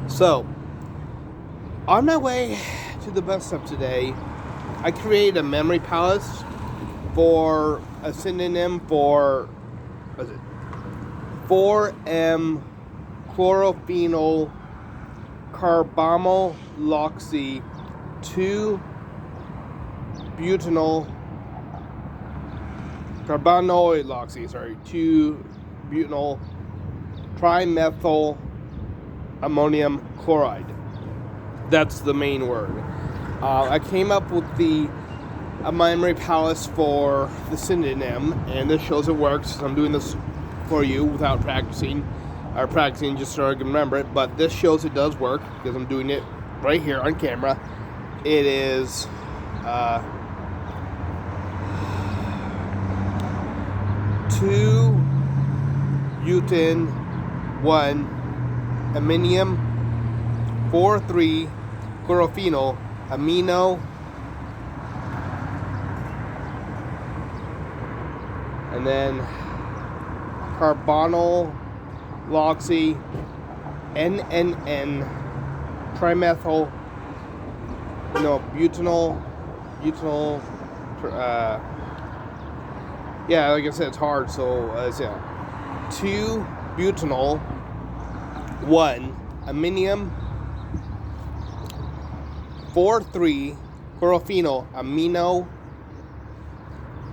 So, on my way to the bus stop today, I created a memory palace for a synonym for, what is it? 4M chlorophenyl carbamyloxy 2 butynyl carbamyloxy, 2 butynyl trimethyl ammonium chloride. That's the main word. I came up with the memory palace for the synonym, and this shows it works. I'm doing this for you without practicing, or practicing just so I can remember it, but this shows it does work because I'm doing it right here on camera. It is 2 butane 1 aminium 4,3 chlorophenyl amino and then carbonyloxy NNN trimethyl butynyl yeah, like I said, it's hard, so it's 2 butynyl 1 aminium 4,3 chlorophenyl amino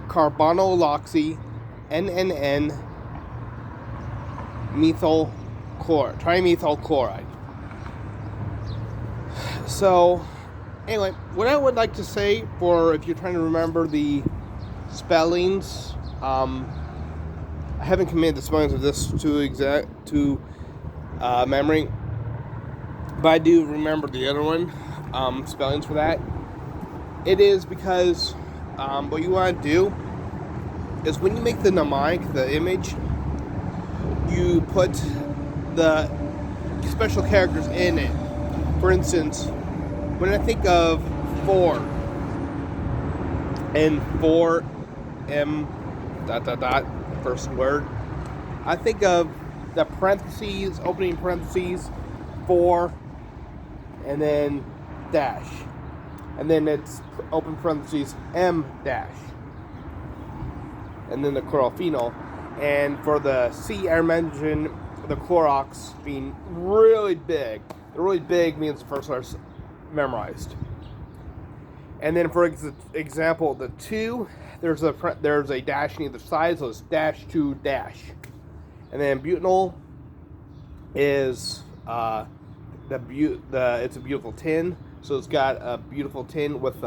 carbonyloxy NNN trimethyl chloride. So anyway, what I would like to say, for if you're trying to remember the spellings, I haven't committed the spellings of this to memory, but I do remember the other one, spellings for that. It is because what you want to do is when you make the mnemonic, the image, you put the special characters in it. For instance, when I think of 4 and 4M ... first word, I think of the parentheses, opening parentheses, 4, and then dash, and then it's open parentheses M dash, and then the chlorophenyl. And for the C, I mentioned the Clorox being really big. The really big means the first letter's memorized. And then, for example, the 2, there's a dash on either side, so it's dash 2 dash. And then butynyl is it's a beautiful tin, so it's got a beautiful tin with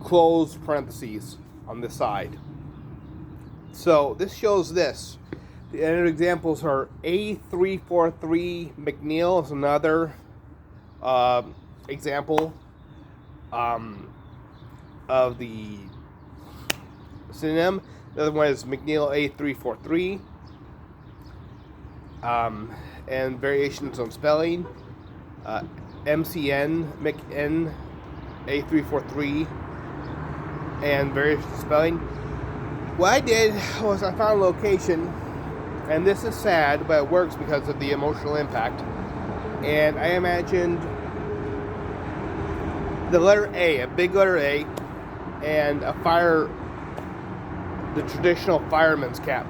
closed parentheses on the side. So this shows this. The other examples are A343 McNeil is another example of the synonym. The other one is McNeil A343, and variations on spelling. MCN McN A343 and variations on spelling. What I did was I found a location, and this is sad, but it works because of the emotional impact. And I imagined the letter A, a big letter A, and the traditional fireman's cap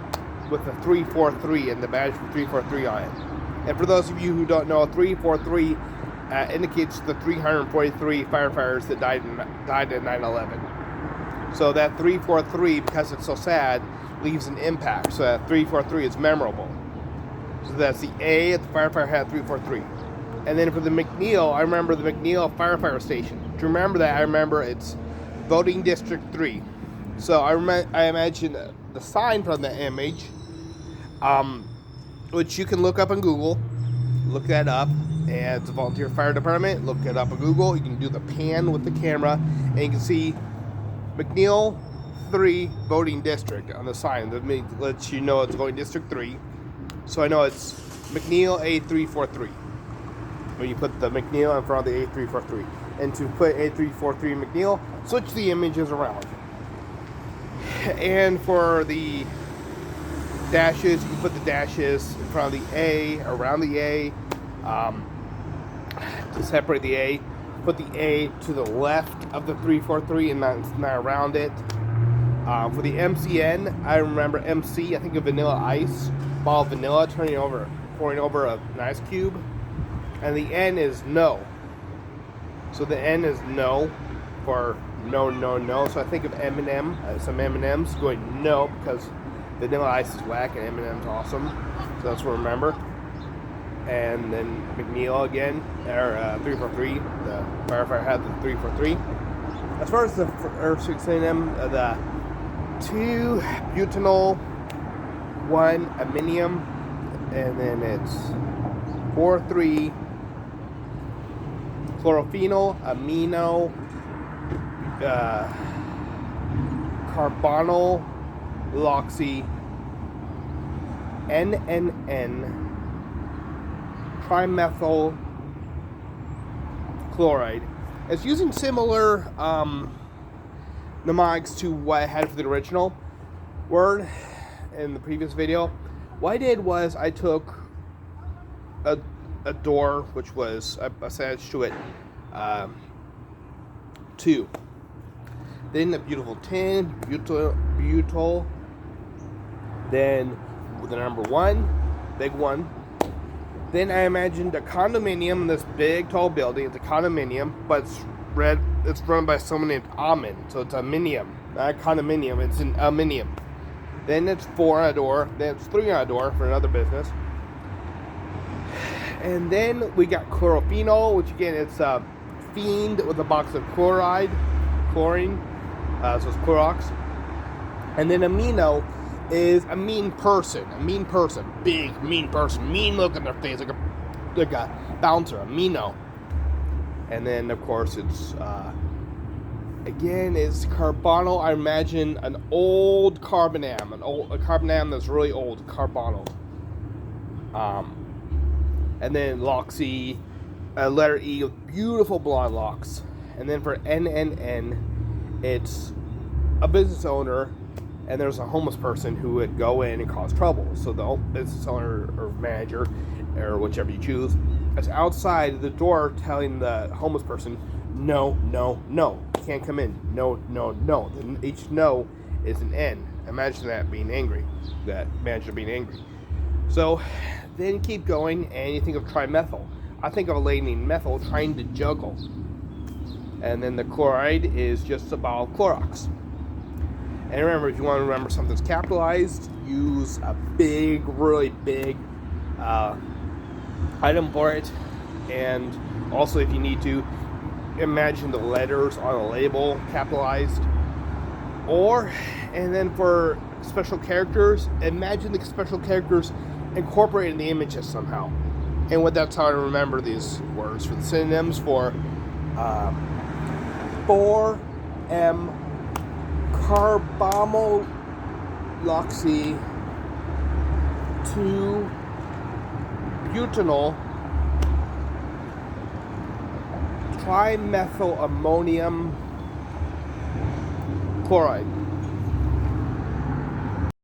with a 343 and the badge for 343 on it. And for those of you who don't know, 343 indicates the 343 firefighters that died in 9/11. So that 343, because it's so sad, leaves an impact. So that 343 is memorable. So that's the A, the firefighter had 343. And then for the McNeil, I remember the McNeil firefighter station. To remember that, I remember it's voting district 3. So I imagine the sign from the image, which you can look up on Google. Look that up. And it's a volunteer fire department. Look it up on Google. You can do the pan with the camera, and you can see McNeil 3 voting district on the sign. That lets you know it's voting district 3. So I know it's McNeil A343. When you put the McNeil in front of the A343. And to put A343 McNeil, switch the images around. And for the dashes, you can put the dashes in front of the A, around the A. to separate the A. Put the A to the left of the 343 and not around it. For the MCN, I remember MC, I think of vanilla ice, ball of vanilla, pouring over an ice cube. And the N is no. So the N is no for no, no, no. So I think of M&M, some M&Ms going no because vanilla ice is whack and M&M's awesome. So that's what I remember. And then McNeil again, or 343. The firefighter had the 343. As far as the first 6 M, the 2 butanol, 1 aminium, and then it's 4,3 chlorophenol, amino, carbonyl, loxy, NNN, trimethyl chloride. It's using similar mnemonics to what I had for the original word in the previous video. What I did was I took a door, which was attached to it 2. Then a beautiful 10, butyl. Then the number 1, big 1. Then I imagined a condominium, this big tall building. It's a condominium, but it's run by someone named Amin. So it's a minium, not a condominium, it's an aluminium. Then it's 4 on a door, then it's 3 on a door for another business. And then we got chlorophenol, which again, it's a fiend with a box of chlorine, so it's Clorox. And then amino is a mean person, big mean person, mean look on their face, like a bouncer, amino. And then of course it's again it's carbonyl. I imagine an old carbonam, a carbonam that's really old, carbonyl. And then loxy, letter E, beautiful blonde locks. And then for NNN, it's a business owner, and there's a homeless person who would go in and cause trouble. So the business owner or manager, or whichever you choose, is outside the door telling the homeless person, no, no, no, you can't come in. No, no, no. And each no is an N. Imagine that being angry, that manager being angry. So then keep going, and you think of trimethyl. I think of a lady named Methyl trying to juggle. And then the chloride is just a bottle of Clorox. And remember, if you want to remember something's capitalized, use a big, really big item for it. And also, if you need to, imagine the letters on a label capitalized. And then for special characters, imagine the special characters incorporated in the images somehow. And that's how I remember these words. For the synonyms for 4M carbamyloxy 2 butanol trimethyl ammonium chloride.